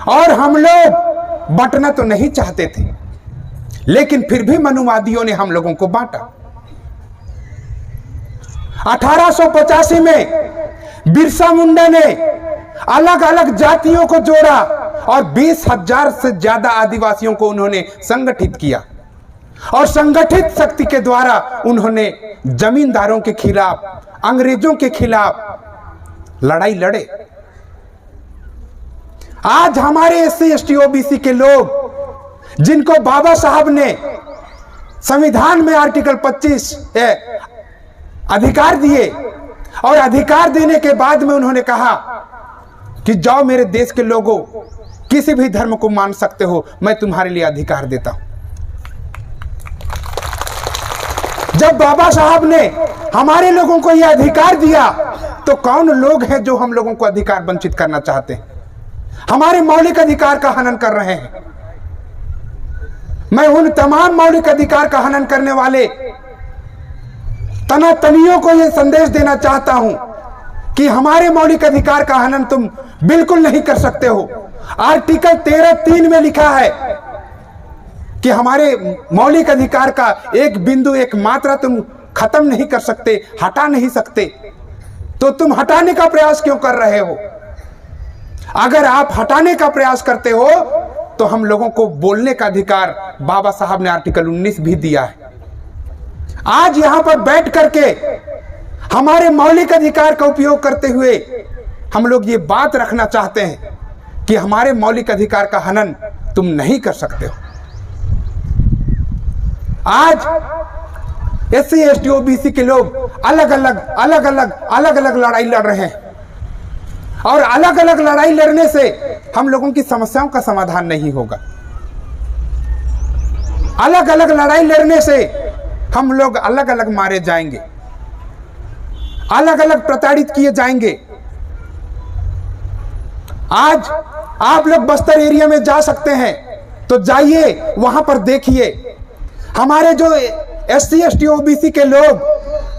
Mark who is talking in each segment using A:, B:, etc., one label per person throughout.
A: और हम लोग बांटना तो नहीं चाहते थे, लेकिन फिर भी मनुवादियों ने हम लोगों को बांटा। 1885 में बिरसा मुंडा ने अलग अलग जातियों को जोड़ा और 20,000 से ज्यादा आदिवासियों को उन्होंने संगठित किया, और संगठित शक्ति के द्वारा उन्होंने जमींदारों के खिलाफ, अंग्रेजों के खिलाफ लड़ाई लड़े। आज हमारे एससी एसटी ओबीसी के लोग, जिनको बाबा साहब ने संविधान में आर्टिकल 25 अधिकार दिए, और अधिकार देने के बाद में उन्होंने कहा कि जाओ मेरे देश के लोगों, किसी भी धर्म को मान सकते हो, मैं तुम्हारे लिए अधिकार देता हूं। जब बाबा साहब ने हमारे लोगों को यह अधिकार दिया, तो कौन लोग हैं जो हम लोगों को अधिकार वंचित करना चाहते हैं, हमारे मौलिक अधिकार का हनन कर रहे हैं। मैं उन तमाम मौलिक अधिकार का हनन करने वाले तनातनियों को यह संदेश देना चाहता हूं कि हमारे मौलिक अधिकार का हनन तुम बिल्कुल नहीं कर सकते हो। आर्टिकल 13(3) में लिखा है कि हमारे मौलिक अधिकार का एक बिंदु, एक मात्रा तुम खत्म नहीं कर सकते, हटा नहीं सकते। तो तुम हटाने का प्रयास क्यों कर रहे हो? अगर आप हटाने का प्रयास करते हो तो हम लोगों को बोलने का अधिकार बाबा साहब ने आर्टिकल 19 भी दिया है। आज यहां पर बैठ करके हमारे मौलिक अधिकार का उपयोग करते हुए हम लोग ये बात रखना चाहते हैं कि हमारे मौलिक अधिकार का हनन तुम नहीं कर सकते हो। आज एससी एसटी ओबीसी के लोग अलग अलग लड़ाई लड़ रहे हैं, और अलग अलग लड़ाई लड़ने से हम लोगों की समस्याओं का समाधान नहीं होगा। अलग अलग लड़ाई लड़ने से हम लोग अलग अलग मारे जाएंगे, अलग अलग प्रताड़ित किए जाएंगे। आज आप लोग बस्तर एरिया में जा सकते हैं तो जाइए, वहां पर देखिए हमारे जो एससी एसटी ओबीसी के लोग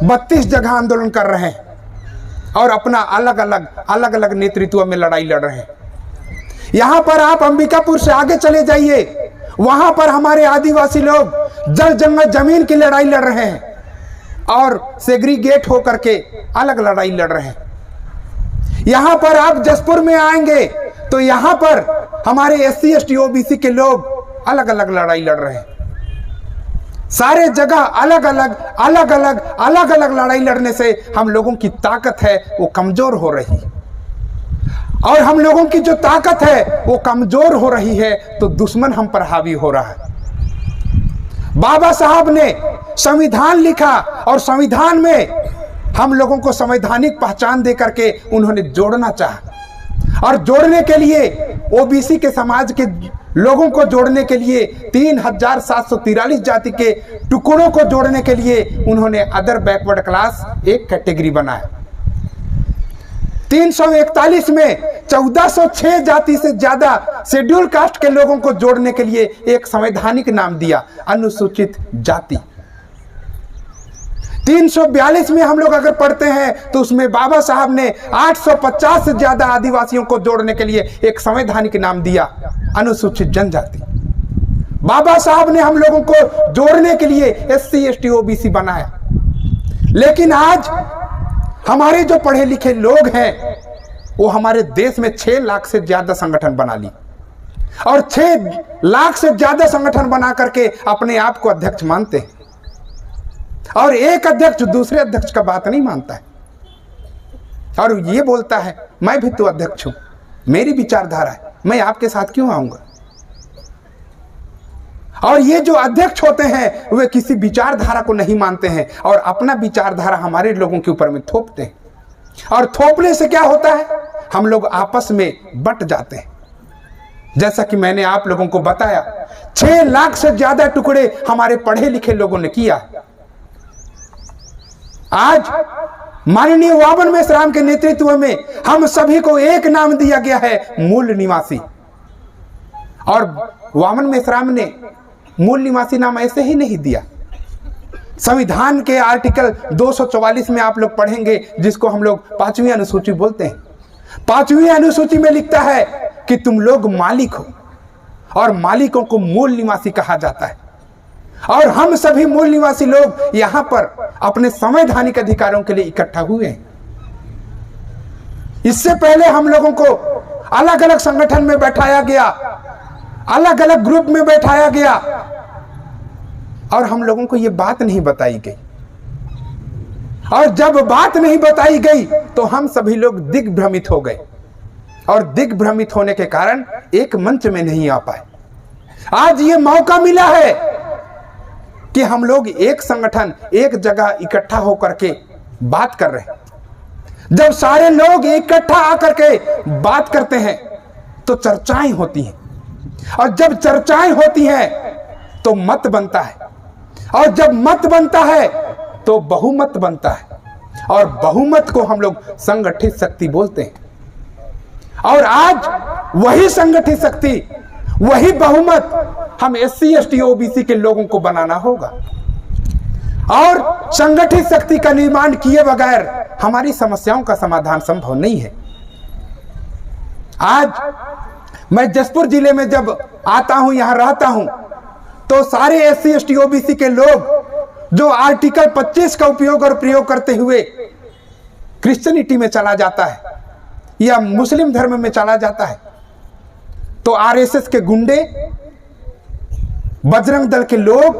A: 32 जगह आंदोलन कर रहे हैं और अपना अलग अलग नेतृत्व में लड़ाई लड़ रहे हैं। यहां पर आप अंबिकापुर से आगे चले जाइए, वहां पर हमारे आदिवासी लोग जल जंगल जमीन की लड़ाई लड़ रहे हैं और सेग्रीगेट होकर के अलग लड़ाई लड़ रहे हैं। यहां पर आप जसपुर में आएंगे तो यहां पर हमारे एससी एसटी ओबीसी के लोग अलग अलग लड़ाई लड़ रहे हैं। सारे जगह अलग अलग लड़ाई लड़ने से हम लोगों की ताकत है वो कमजोर हो रही है, और हम लोगों की जो ताकत है वो कमजोर हो रही है तो दुश्मन हम पर हावी हो रहा है। बाबा साहब ने संविधान लिखा और संविधान में हम लोगों को संवैधानिक पहचान दे करके उन्होंने जोड़ना चाहा, और जोड़ने के लिए ओबीसी के समाज के लोगों को जोड़ने के लिए 3,743 जाति के टुकड़ों को जोड़ने के लिए उन्होंने अदर बैकवर्ड क्लास एक कैटेगरी बनाया। 341 में 1406 जाति से ज्यादा शेड्यूल कास्ट के लोगों को जोड़ने के लिए एक संवैधानिक नाम दिया, अनुसूचित जाति। 342 में हम लोग अगर पढ़ते हैं तो उसमें बाबा साहब ने 850 से ज्यादा आदिवासियों को जोड़ने के लिए एक संवैधानिक नाम दिया, अनुसूचित जनजाति। बाबा साहब ने हम लोगों को जोड़ने के लिए एससी एसटी ओबीसी बनाया। लेकिन आज हमारे जो पढ़े लिखे लोग हैं वो हमारे देश में 6 लाख से ज्यादा संगठन बना ली, और 6 लाख से ज्यादा संगठन बना करके अपने आप को अध्यक्ष मानते हैं, और एक अध्यक्ष दूसरे अध्यक्ष का बात नहीं मानता है और ये बोलता है मैं भी तो अध्यक्ष हूं, मेरी विचारधारा है, मैं आपके साथ क्यों आऊंगा। और ये जो अध्यक्ष होते हैं वे किसी विचारधारा को नहीं मानते हैं और अपना विचारधारा हमारे लोगों के ऊपर में थोपते हैं, और थोपने से क्या होता है, हम लोग आपस में बट जाते हैं। जैसा कि मैंने आप लोगों को बताया 6 लाख से ज्यादा टुकड़े हमारे पढ़े लिखे लोगों ने किया। आज माननीय वामन मेश्राम के नेतृत्व में हम सभी को एक नाम दिया गया है, मूल निवासी। और वामन मेश्राम ने मूल निवासी नाम ऐसे ही नहीं दिया। संविधान के आर्टिकल 244 में आप लोग पढ़ेंगे, जिसको हम लोग 5वीं अनुसूची बोलते हैं। 5वीं अनुसूची में लिखता है कि तुम लोग मालिक हो, और मालिकों को मूल निवासी कहा जाता है, और हम सभी मूल निवासी लोग यहां पर अपने संवैधानिक अधिकारों के लिए इकट्ठा हुए हैं। इससे पहले हम लोगों को अलग अलग संगठन में बैठाया गया, अलग अलग ग्रुप में बैठाया गया, और हम लोगों को यह बात नहीं बताई गई। और जब बात नहीं बताई गई तो हम सभी लोग दिग्भ्रमित हो गए, और दिग्भ्रमित होने के कारण एक मंच में नहीं आ पाए। आज ये मौका मिला है कि हम लोग एक संगठन, एक जगह इकट्ठा होकर के बात कर रहे हैं। जब सारे लोग इकट्ठा आकर के बात करते हैं तो चर्चाएं होती हैं, और जब चर्चाएं होती हैं तो मत बनता है, और जब मत बनता है तो बहुमत बनता है, और बहुमत को हम लोग संगठित शक्ति बोलते हैं। और आज वही संगठित शक्ति, वही बहुमत हम SC ST OBC के लोगों को बनाना होगा, और संगठित शक्ति का निर्माण किए बगैर हमारी समस्याओं का समाधान संभव नहीं है। आज मैं जसपुर जिले में जब आता हूं, यहां रहता हूं, तो सारे SC ST OBC के लोग जो आर्टिकल 25 का उपयोग और प्रयोग करते हुए क्रिश्चियनिटी में चला जाता है या मुस्लिम धर्म में चला जाता है, तो RSS के गुंडे, बजरंग दल के लोग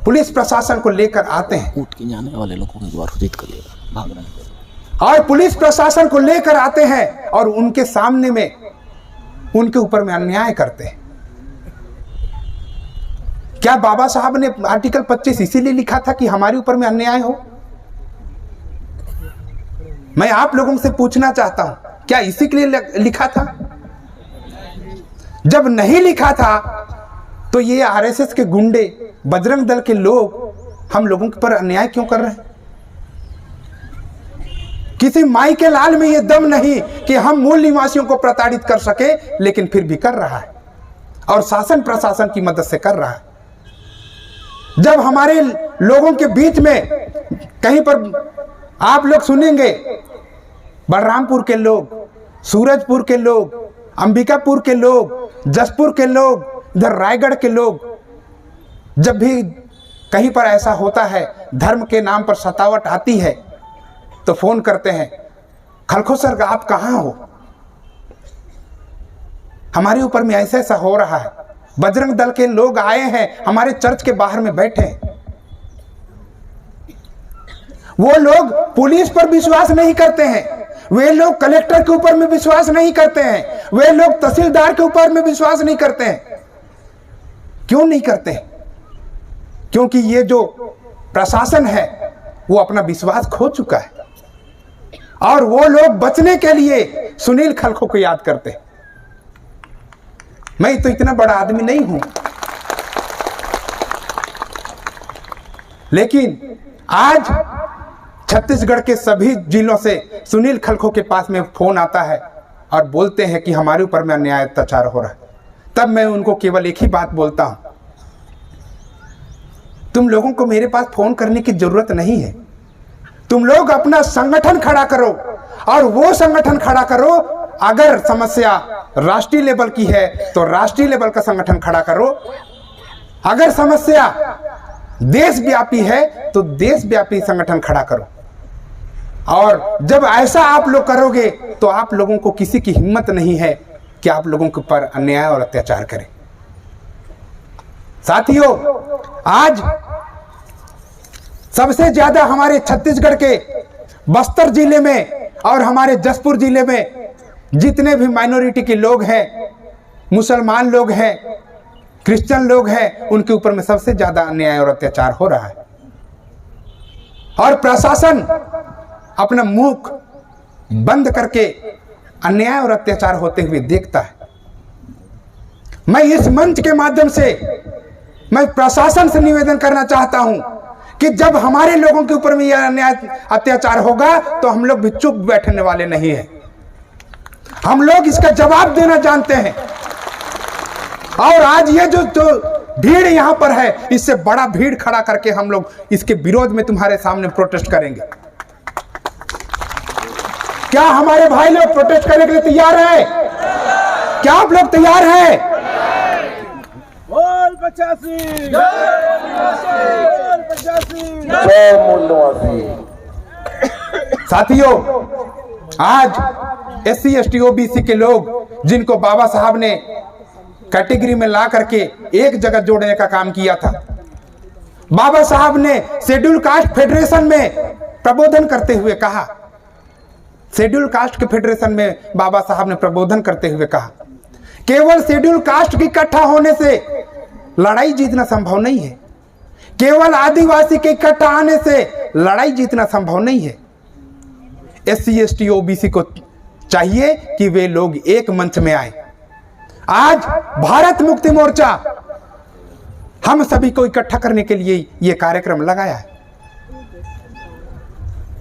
A: पुलिस प्रशासन को लेकर आते हैं,
B: उठ के जाने वाले लोगों को एक बार हित करिएगा, भाग रहे हैं,
A: और पुलिस प्रशासन को लेकर आते हैं और उनके सामने में उनके ऊपर में अन्याय करते हैं। क्या बाबा साहब ने आर्टिकल 25 इसीलिए लिखा था कि हमारे ऊपर में अन्याय हो? मैं आप लोगों से पूछना चाहता हूं, क्या इसी के लिए लिखा था? जब नहीं लिखा था तो ये RSS के गुंडे, बजरंग दल के लोग हम लोगों पर अन्याय क्यों कर रहे हैं? किसी माई के लाल में ये दम नहीं कि हम मूल निवासियों को प्रताड़ित कर सके, लेकिन फिर भी कर रहा है, और शासन प्रशासन की मदद से कर रहा है। जब हमारे लोगों के बीच में कहीं पर आप लोग सुनेंगे, बलरामपुर के लोग, सूरजपुर के लोग, अंबिकापुर के लोग, जसपुर के लोग, इधर रायगढ़ के लोग, जब भी कहीं पर ऐसा होता है, धर्म के नाम पर सतावट आती है, तो फोन करते हैं, खलखो सर आप कहां हो, हमारे ऊपर में ऐसा ऐसा हो रहा है। बजरंग दल के लोग आए हैं, हमारे चर्च के बाहर में बैठे हैं। वो लोग पुलिस पर विश्वास नहीं करते हैं, वे लोग कलेक्टर के ऊपर में विश्वास नहीं करते हैं, वे लोग तहसीलदार के ऊपर में विश्वास नहीं करते हैं। क्यों नहीं करते? क्योंकि ये जो प्रशासन है वो अपना विश्वास खो चुका है, और वो लोग बचने के लिए सुनील खलखो को याद करते हैं। मैं तो इतना बड़ा आदमी नहीं हूं, लेकिन आज छत्तीसगढ़ के सभी जिलों से सुनील खलखो के पास में फोन आता है और बोलते हैं कि हमारे ऊपर में अन्याय अत्याचार हो रहा है। तब मैं उनको केवल एक ही बात बोलता हूं, तुम लोगों को मेरे पास फोन करने की जरूरत नहीं है, तुम लोग अपना संगठन खड़ा करो, और वो संगठन खड़ा करो। अगर समस्या राष्ट्रीय लेवल की है तो राष्ट्रीय लेवल का संगठन खड़ा करो, अगर समस्या देशव्यापी है तो देशव्यापी संगठन खड़ा करो। और जब ऐसा आप लोग करोगे तो आप लोगों को किसी की हिम्मत नहीं है कि आप लोगों के ऊपर अन्याय और अत्याचार करें। साथियों, आज सबसे ज्यादा हमारे छत्तीसगढ़ के बस्तर जिले में और हमारे जसपुर जिले में जितने भी माइनॉरिटी के लोग हैं, मुसलमान लोग हैं, क्रिश्चियन लोग हैं, उनके ऊपर में सबसे ज्यादा अन्याय और अत्याचार हो रहा है। और प्रशासन अपना मुख बंद करके अन्याय और अत्याचार होते हुए देखता है। मैं इस मंच के माध्यम से मैं प्रशासन से निवेदन करना चाहता हूं कि जब हमारे लोगों के ऊपर में यह अन्याय अत्याचार होगा तो हम लोग भी चुप बैठने वाले नहीं हैं, हम लोग इसका जवाब देना जानते हैं। और आज ये जो भीड़ यहां पर है, इससे बड़ा भीड़ खड़ा करके हम लोग इसके विरोध में तुम्हारे सामने प्रोटेस्ट करेंगे। क्या हमारे भाई लोग प्रोटेस्ट करने के लिए तैयार हैं? क्या आप लोग तैयार हैं?
C: बोल 85 बोल 85
D: जय मूल निवासी।
A: साथियों, आज SC ST OBC के लोग जिनको बाबा साहब ने कैटेगरी में ला करके एक जगह जोड़ने का काम किया था, बाबा साहब ने शेड्यूल कास्ट फेडरेशन में प्रबोधन करते हुए कहा, शेड्यूल कास्ट के फेडरेशन में बाबा साहब ने प्रबोधन करते हुए कहा, केवल शेड्यूल कास्ट की इकट्ठा होने से लड़ाई जीतना संभव नहीं है, केवल आदिवासी के इकट्ठा आने से लड़ाई जीतना संभव नहीं है। SC ST OBC को चाहिए कि वे लोग एक मंच में आए। आज भारत मुक्ति मोर्चा हम सभी को इकट्ठा करने के लिए यह कार्यक्रम लगाया है।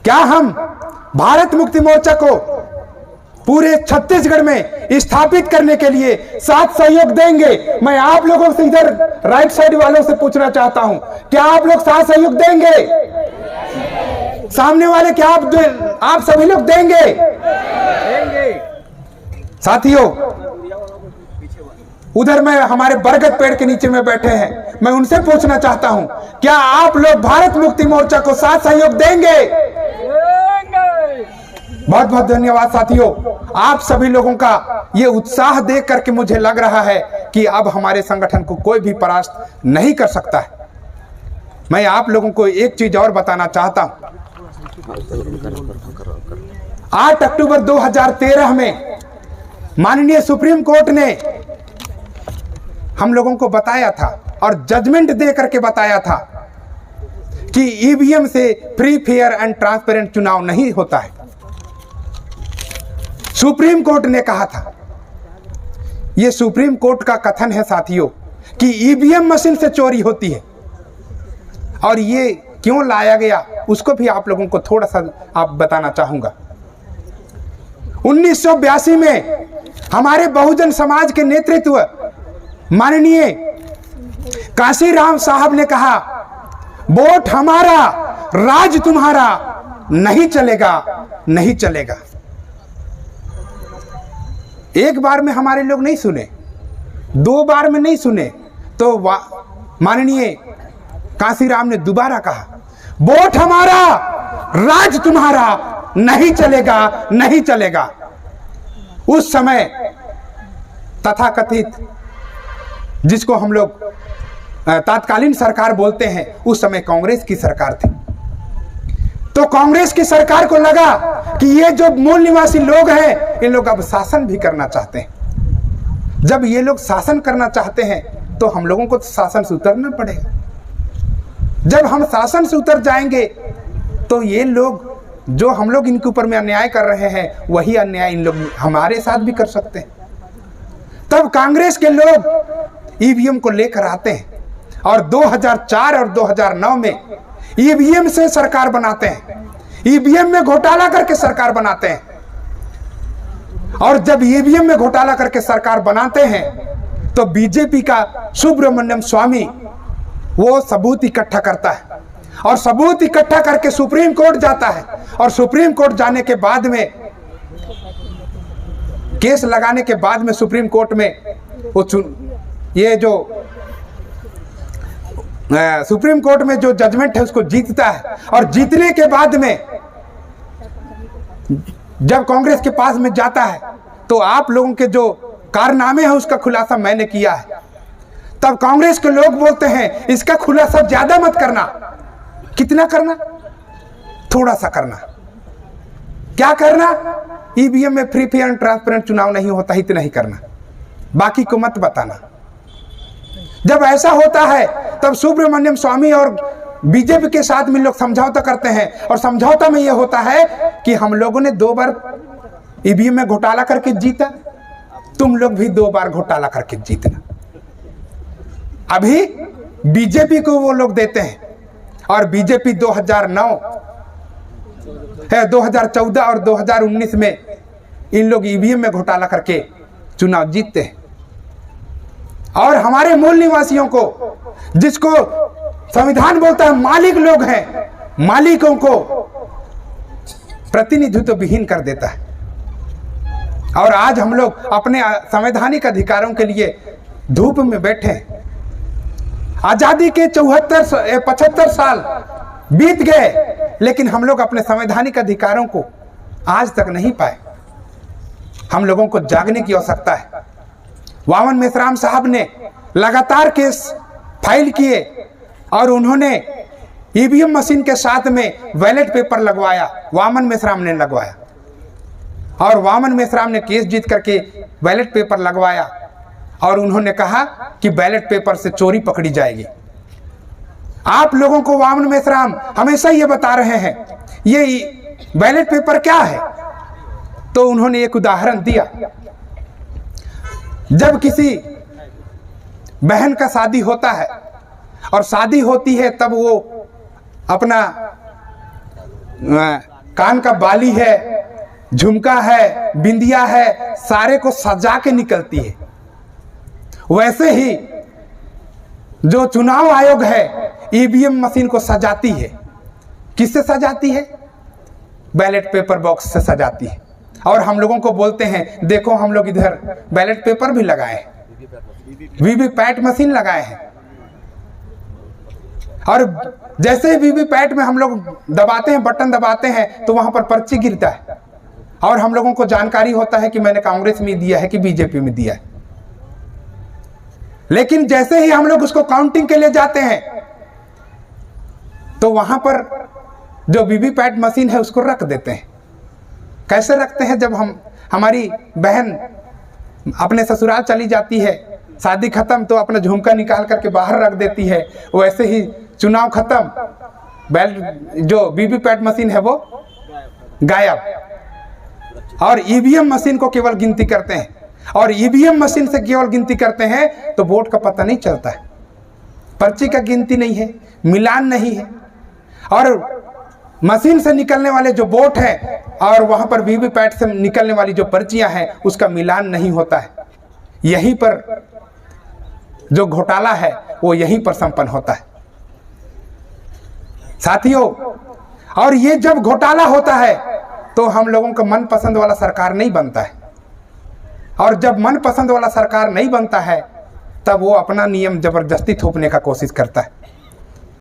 A: क्या हम भारत मुक्ति मोर्चा को पूरे छत्तीसगढ़ में स्थापित करने के लिए साथ सहयोग देंगे? मैं आप लोगों से इधर राइट साइड वालों से पूछना चाहता हूं, क्या आप लोग साथ सहयोग देंगे? सामने वाले क्या आप सभी लोग देंगे? साथियों, उधर मैं हमारे बरगद पेड़ के नीचे में बैठे हैं, मैं उनसे पूछना चाहता हूं, क्या आप लोग भारत मुक्ति मोर्चा को साथ सहयोग देंगे? बहुत बहुत धन्यवाद साथियों। आप सभी लोगों का ये उत्साह देख करके मुझे लग रहा है कि अब हमारे संगठन को कोई भी परास्त नहीं कर सकता है। मैं आप लोगों को एक चीज और बताना चाहता हूं। 8 अक्टूबर 2013 में माननीय सुप्रीम कोर्ट ने हम लोगों को बताया था और जजमेंट दे करके बताया था कि EVM से फ्री, फेयर एंड ट्रांसपेरेंट चुनाव नहीं होता है। सुप्रीम कोर्ट ने कहा था, यह सुप्रीम कोर्ट का कथन है साथियों, कि EVM मशीन से चोरी होती है। और ये क्यों लाया गया उसको भी आप लोगों को थोड़ा सा आप बताना चाहूंगा। 1982 में हमारे बहुजन समाज के नेतृत्व माननीय काशीराम साहब ने कहा, वोट हमारा, राज तुम्हारा, नहीं चलेगा, नहीं चलेगा। एक बार में हमारे लोग नहीं सुने, 2 बार में नहीं सुने, तो माननीय काशीराम ने दोबारा कहा, वोट हमारा, राज तुम्हारा, नहीं चलेगा, नहीं चलेगा। उस समय तथाकथित, जिसको हम लोग तात्कालीन सरकार बोलते हैं, उस समय कांग्रेस की सरकार थी। तो कांग्रेस की सरकार को लगा कि ये जो मूल निवासी लोग हैं, इन लोग अब शासन भी करना चाहते हैं। जब ये लोग शासन करना चाहते हैं तो हम लोगों को शासन से उतरना पड़ेगा। जब हम शासन से उतर जाएंगे तो ये लोग, जो हम लोग इनके ऊपर में अन्याय कर रहे हैं, वही अन्याय इन लोग हमारे साथ भी कर सकते हैं। तब कांग्रेस के लोग EVM को लेकर आते हैं और 2004 और 2009 में EVM से सरकार बनाते हैं, EVM में घोटाला करके सरकार बनाते हैं। और जब EVM में घोटाला करके सरकार बनाते हैं तो बीजेपी का सुब्रमण्यम स्वामी वो सबूत इकट्ठा करता है और सबूत इकट्ठा करके सुप्रीम कोर्ट जाता है। और सुप्रीम कोर्ट जाने के बाद में, केस लगाने के बाद में सुप्रीम कोर्ट में वो ये जो सुप्रीम कोर्ट में जो जजमेंट है उसको जीतता है। और जीतने के बाद में जब कांग्रेस के पास में जाता है तो आप लोगों के जो कारनामे हैं उसका खुलासा मैंने किया है। तब कांग्रेस के लोग बोलते हैं, इसका खुलासा ज्यादा मत करना। कितना करना? थोड़ा सा करना। क्या करना? EVM में फ्री, फेयर एंड ट्रांसपेरेंट चुनाव नहीं होता, इतना ही करना, बाकी को मत बताना। जब ऐसा होता है तब सुब्रमण्यम स्वामी और बीजेपी के साथ में लोग समझौता करते हैं और समझौता में यह होता है कि हम लोगों ने 2 बार EVM में घोटाला करके जीता, तुम लोग भी 2 बार घोटाला करके जीतना। अभी बीजेपी को वो लोग देते हैं और बीजेपी 2009, 2014 और 2019 में इन लोग EVM में घोटाला करके चुनाव जीतते हैं। और हमारे मूल निवासियों को, जिसको संविधान बोलता है मालिक लोग हैं, मालिकों को प्रतिनिधित्व विहीन कर देता है। और आज हम लोग अपने संवैधानिक अधिकारों के लिए धूप में बैठे हैं। आजादी के 75 साल बीत गए, लेकिन हम लोग अपने संवैधानिक अधिकारों को आज तक नहीं पाए। हम लोगों को जागने की आवश्यकता है। वामन मेश्राम साहब ने लगातार केस फाइल किए और उन्होंने ईवीएम मशीन के साथ में बैलेट पेपर लगवाया। वामन मेश्राम ने लगवाया और वामन मेश्राम ने केस जीत करके बैलेट पेपर लगवाया और उन्होंने कहा कि बैलेट पेपर से चोरी पकड़ी जाएगी। आप लोगों को वामन मेश्राम हमेशा ये बता रहे हैं ये बैलेट पेपर क्या है, तो उन्होंने एक उदाहरण दिया। जब किसी बहन का शादी होता है और शादी होती है तब वो अपना कान का बाली है, झुमका है, बिंदिया है, सारे को सजा के निकलती है। वैसे ही जो चुनाव आयोग है ईवीएम मशीन को सजाती है। किससे सजाती है? बैलेट पेपर बॉक्स से सजाती है। और हम लोगों को बोलते हैं देखो हम लोग इधर बैलेट पेपर भी लगाए हैं, वीवीपैट मशीन लगाए हैं। और जैसे ही वीवीपैट में हम लोग दबाते हैं, बटन दबाते हैं, तो वहां पर पर्ची गिरता है और हम लोगों को जानकारी होता है कि मैंने कांग्रेस में दिया है कि बीजेपी में दिया है। लेकिन जैसे ही हम लोग उसको काउंटिंग के लिए जाते हैं तो वहां पर जो वीवीपैट मशीन है उसको रख देते हैं। कैसे रखते हैं? जब हमारी बहन अपने ससुराल चली जाती है, शादी खत्म, तो अपना झुमका निकाल करके बाहर रख देती है। वैसे ही चुनाव खत्म, जो वीवीपैट मशीन है वो गायब। और ईवीएम मशीन को केवल गिनती करते हैं और ईवीएम मशीन से केवल गिनती करते हैं तो वोट का पता नहीं चलता है, पर्ची का गिनती नहीं है, मिलान नहीं है। और मशीन से निकलने वाले जो वोट है और वहां पर वीवीपैट से निकलने वाली जो पर्चियां हैं उसका मिलान नहीं होता है। यहीं पर जो घोटाला है वो यहीं पर संपन्न होता है साथियों। और ये जब घोटाला होता है तो हम लोगों का मनपसंद वाला सरकार नहीं बनता है। और जब मनपसंद वाला सरकार नहीं बनता है तब वो अपना नियम जबरदस्ती थोपने का कोशिश करता है।